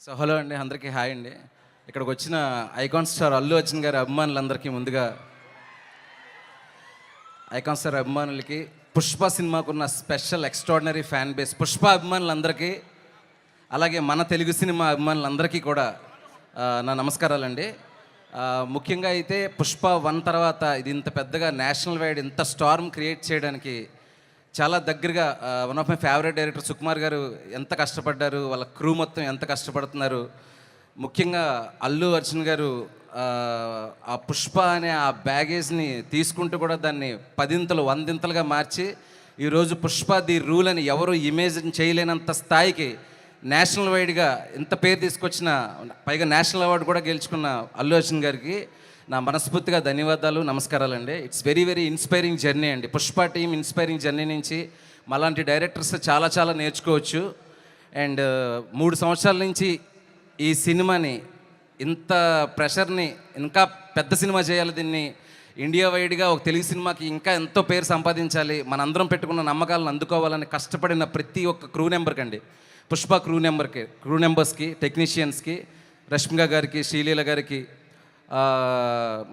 So hello అండి, అందరికీ hi అండి. ఇక్కడికి వచ్చిన ఐకాన్ స్టార్ అల్లు అర్జున్ గారి అభిమానులందరికీ ముందుగా ఐకాన్ స్టార్ అభిమానులకి పుష్ప సినిమాకున్న special extraordinary fan base Pushpa అభిమానులందరికీ, అలాగే మన తెలుగు సినిమా అభిమానులందరికీ కూడా నా నమస్కారాలండి. ముఖ్యంగా అయితే పుష్ప 1 తర్వాత ఇది ఇంత పెద్దగా నేషనల్ వైడ్ ఇంత స్టార్మ్ క్రియేట్ చేయడానికి చాలా దగ్గరగా one of my favourite director Sukumar గారు ఎంత కష్టపడ్డారు, వాళ్ళ క్రూ మొత్తం ఎంత కష్టపడుతున్నారు. ముఖ్యంగా అల్లు అర్జున్ గారు ఆ పుష్ప అనే ఆ బ్యాగేజ్ని తీసుకుంటూ కూడా దాన్ని 10 100 మార్చి ఈరోజు పుష్ప ది రూల్ అని ఎవరు ఇమేజిన్ చేయలేనంత స్థాయికి నేషనల్ వైడ్గా ఇంత పేరు తీసుకొచ్చిన, పైగా నేషనల్ అవార్డు కూడా గెలుచుకున్న అల్లు అర్జున్ గారికి నా మనస్ఫూర్తిగా ధన్యవాదాలు, నమస్కారాలండి. It's very very inspiring journey అండి. పుష్ప టీమ్ ఇన్స్పైరింగ్ జర్నీ నుంచి మాలాంటి డైరెక్టర్స్ చాలా చాలా నేర్చుకోవచ్చు. అండ్ 3 సంవత్సరాల నుంచి ఈ సినిమాని ఇంత ప్రెషర్ని, ఇంకా పెద్ద సినిమా చేయాలి, దీన్ని ఇండియా వైడ్గా ఒక తెలుగు సినిమాకి ఇంకా ఎంతో పేరు సంపాదించాలి, మనందరం పెట్టుకున్న నమ్మకాలను అందుకోవాలని కష్టపడిన ప్రతి ఒక్క క్రూ నెంబర్కి అండి, పుష్ప క్రూ నెంబర్స్కి, టెక్నీషియన్స్కి, రష్మిక గారికి, శ్రీలీల గారికి,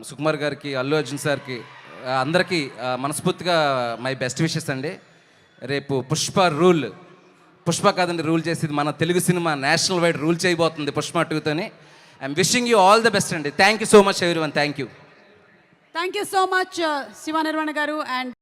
సుకుమార్ గారికి, అల్లు అర్జున్ సార్కి, అందరికీ మనస్ఫూర్తిగా మై బెస్ట్ విషెస్ అండి. రేపు పుష్ప కాదండి రూల్ చేసేది, మన Telugu cinema national wide rule చేయబోతుంది పుష్ప 2తోని. I'm wishing you all the best అండి. Thank you so much everyone. Thank you so much Shiva Nirvana గారు. అండ్